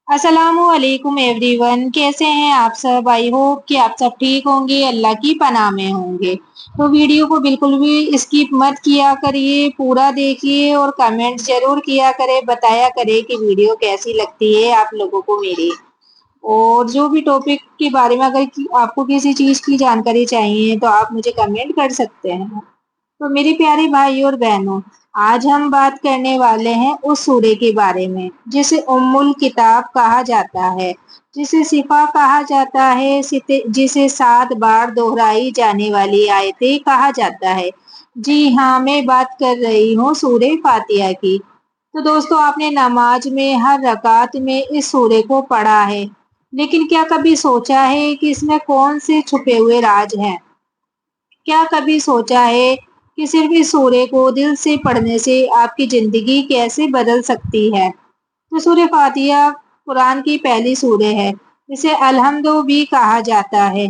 अस्सलाम वालेकुम एवरीवन। कैसे हैं आप सब? आई होप कि आप सब ठीक होंगे, अल्लाह की पनाह में होंगे। तो वीडियो को बिल्कुल भी स्किप मत किया करिए, पूरा देखिए और कमेंट जरूर किया करे, बताया करे कि वीडियो कैसी लगती है आप लोगों को मेरी। और जो भी टॉपिक के बारे में अगर आपको किसी चीज़ की जानकारी चाहिए तो आप मुझे कमेंट कर सकते हैं। तो मेरे प्यारे भाई और बहनों, आज हम बात करने वाले हैं उस सूरे के बारे में जिसे उम्मुल किताब कहा जाता है, जिसे सिफा कहा जाता है, जिसे 7 बार दोहराई जाने वाली आयतें कहा जाता है। जी हाँ, मैं बात कर रही हूँ सूरे फातिहा की। तो दोस्तों, आपने नमाज में हर रकात में इस सूरे को पढ़ा है, लेकिन क्या कभी सोचा है कि इसमें कौन से छुपे हुए राज हैं? क्या कभी सोचा है कि सिर्फ इस सूरे को दिल से पढ़ने से आपकी जिंदगी कैसे बदल सकती है? तो सूरे फातिहा कुरान की पहली सूरे है। इसे अलहम्दो भी कहा जाता है।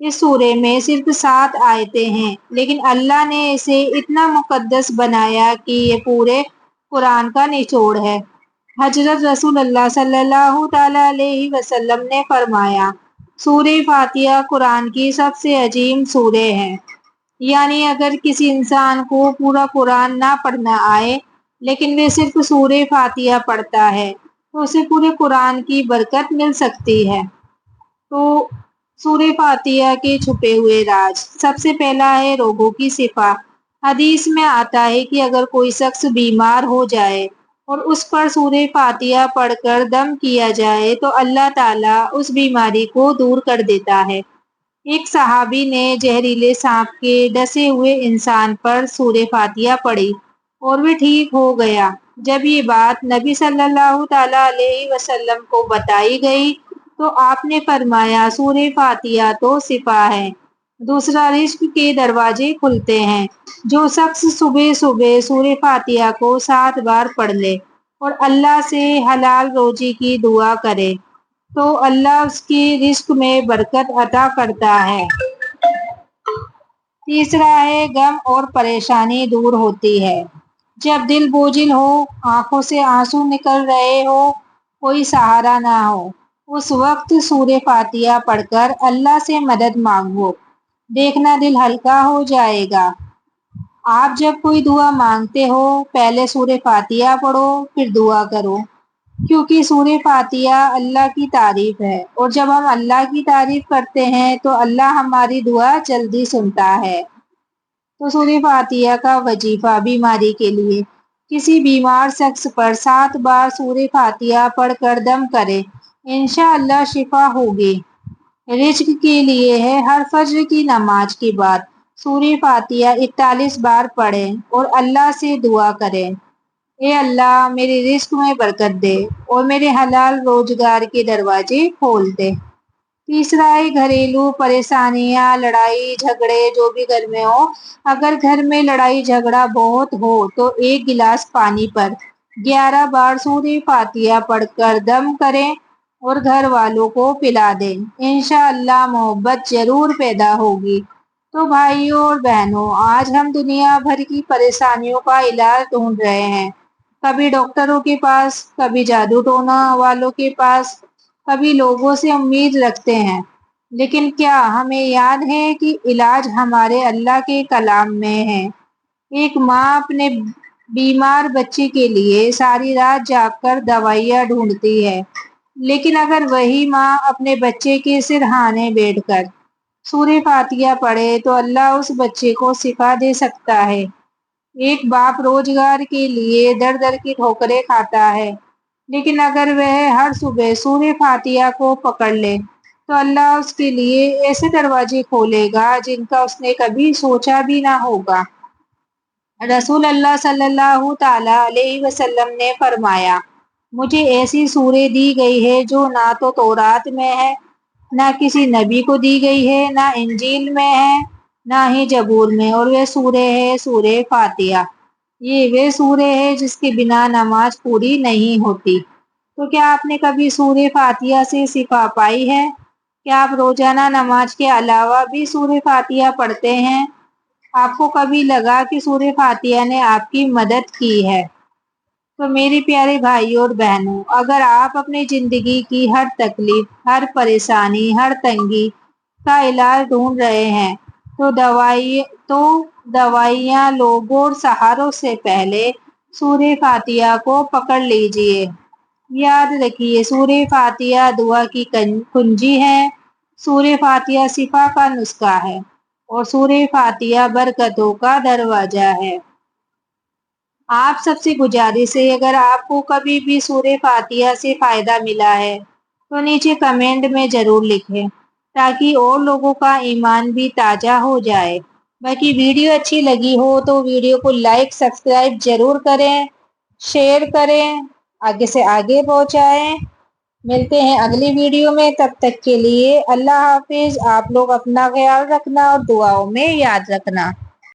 इस सूरे में सिर्फ 7 आयतें हैं, लेकिन अल्लाह ने इसे इतना मुकद्दस बनाया कि ये पूरे कुरान का निचोड़ है। हजरत रसूलुल्लाह सल्लल्लाहु ताला अलैहि वसल्लम ने फरमाया, सूरे फातिहा कुरान की सबसे अजीम सूरे हैं। यानी अगर किसी इंसान को पूरा कुरान ना पढ़ना आए, लेकिन वे सिर्फ सूरे फातिहा पढ़ता है, तो उसे पूरे कुरान की बरकत मिल सकती है। तो सूरे फातिहा के छुपे हुए राज। सबसे पहला है रोगों की शिफा। हदीस में आता है कि अगर कोई शख्स बीमार हो जाए और उस पर सूरे फातिहा पढ़कर दम किया जाए तो अल्लाह ताला उस बीमारी को दूर कर देता है। एक सहाबी ने जहरीले सांप के डसे हुए इंसान पर सूरे फातिहा पढ़ी और वे ठीक हो गया। जब ये बात नबी सल्लल्लाहु ताला अलैहि वसल्लम को बताई गई तो आपने फरमाया, सूरे फातिहा तो शिफा है। दूसरा, रिज्क के दरवाजे खुलते हैं। जो शख्स सुबह सुबह सूरे फातिहा को 7 बार पढ़ ले और अल्लाह से हलाल रोजी की दुआ करे तो अल्लाह उसकी रिस्क में बरकत अता करता है। तीसरा है गम और परेशानी दूर होती है। जब दिल बोझिल हो, आंखों से आंसू निकल रहे हो, कोई सहारा ना हो, उस वक्त सूरे फातिहा पढ़कर अल्लाह से मदद मांगो। देखना दिल हल्का हो जाएगा। आप जब कोई दुआ मांगते हो, पहले सूरे फातिहा पढ़ो, फिर दुआ करो। क्योंकि सूरे फातिहा अल्लाह की तारीफ है और जब हम अल्लाह की तारीफ करते हैं तो अल्लाह हमारी दुआ जल्दी सुनता है। तो सूरे फातिहा का वजीफा बीमारी के लिए। किसी बीमार शख्स पर 7 बार सूरे फातिहा पढ़कर दम करे, इंशाअल्लाह शिफा होगी। रिज्क के लिए है, हर फज्र की नमाज के बाद सूरे फातिहा 41 बार पढ़ें और अल्लाह से दुआ करें, ए अल्लाह मेरे रिस्क में बरकत दे और मेरे हलाल रोजगार के दरवाजे खोल दे। तीसरा है घरेलू परेशानियां, लड़ाई झगड़े जो भी घर में हो। अगर घर में लड़ाई झगड़ा बहुत हो तो 1 गिलास पानी पर 11 बार सूरे फातिहा पढ़कर दम करें और घर वालों को पिला दें। इंशाअल्लाह मोहब्बत जरूर पैदा होगी। तो भाइयों और बहनों, आज हम दुनिया भर की परेशानियों का इलाज ढूंढ रहे हैं। कभी डॉक्टरों के पास, कभी जादू टोना वालों के पास, कभी लोगों से उम्मीद रखते हैं। लेकिन क्या हमें याद है कि इलाज हमारे अल्लाह के कलाम में है? एक माँ अपने बीमार बच्चे के लिए सारी रात जागकर दवाइयाँ ढूंढती है, लेकिन अगर वही माँ अपने बच्चे के सिरहाने बैठकर सूरे फातिहा पढ़े तो अल्लाह उस बच्चे को शिफा दे सकता है। एक बाप रोजगार के लिए दर दर की ठोकरें खाता है, लेकिन अगर वह हर सुबह सूरे फातिहा को पकड़ ले तो अल्लाह उसके लिए ऐसे दरवाजे खोलेगा जिनका उसने कभी सोचा भी ना होगा। रसूल अल्लाह सल्लल्लाहु ताला अलैहि वसल्लम ने फरमाया, मुझे ऐसी सूरह दी गई है जो ना तो तौरात में है, ना किसी नबी को दी गई है, ना इंजील में है, ना ही जबूर में, और वह सूरह है सूरह फातिहा। ये वे सूरह है जिसके बिना नमाज पूरी नहीं होती। तो क्या आपने कभी सूरह फातिहा से शिफा पाई है? क्या आप रोजाना नमाज के अलावा भी सूरह फातिहा पढ़ते हैं? आपको कभी लगा कि सूरह फातिहा ने आपकी मदद की है? تو میرے پیارے بھائیوں اور بہنوں، اگر آپ اپنی زندگی کی ہر تکلیف، ہر پریشانی، ہر تنگی کا علاج ڈھونڈ رہے ہیں تو دوائیاں لوگوں اور سہاروں سے پہلے سورہ فاتحہ کو پکڑ لیجئے۔ یاد رکھیے، سورہ فاتحہ دعا کی کنجی ہے، سورہ فاتحہ شفا کا نسخہ ہے اور سورہ فاتحہ برکتوں کا دروازہ ہے۔ آپ سب سے گزارش ہے، اگر آپ کو کبھی بھی سورہ فاتحہ سے فائدہ ملا ہے تو نیچے کمنٹ میں ضرور لکھیں تاکہ اور لوگوں کا ایمان بھی تازہ ہو جائے۔ باقی ویڈیو اچھی لگی ہو تو ویڈیو کو لائک سبسکرائب ضرور کریں، شیئر کریں، آگے سے آگے پہنچائیں۔ ملتے ہیں اگلی ویڈیو میں، تب تک کے لیے اللہ حافظ۔ آپ لوگ اپنا خیال رکھنا اور دعاؤں میں یاد رکھنا۔